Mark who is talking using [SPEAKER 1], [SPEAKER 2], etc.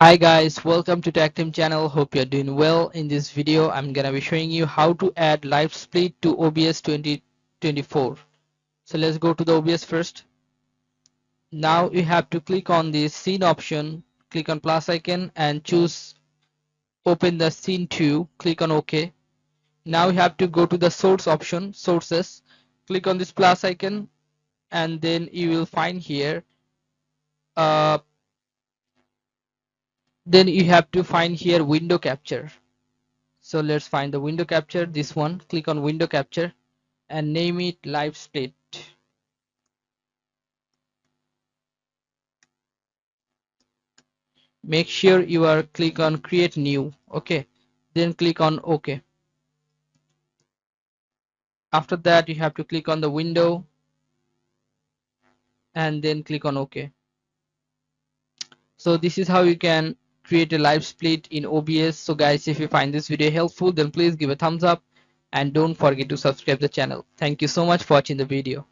[SPEAKER 1] Hi guys, welcome to Tactim channel. Hope you're doing well. In this video, I'm gonna be showing you how to add LiveSplit to OBS 2024. So let's go to the OBS first. Now you have to click on the scene option, click on plus icon and choose open the scene 2, click on OK. Now you have to go to the source option, sources, click on this plus icon and then you will find here uh, then you have to find here window capture. So let's find the window capture, this one, click on window capture and name it LiveSplit. Make sure you are click on create new, okay, then click on OK. After that you have to click on the window and then click on OK. So this is how you can create a LiveSplit in OBS. So guys, if you find this video helpful, then please give a thumbs up and don't forget to subscribe the channel. Thank you so much for watching the video.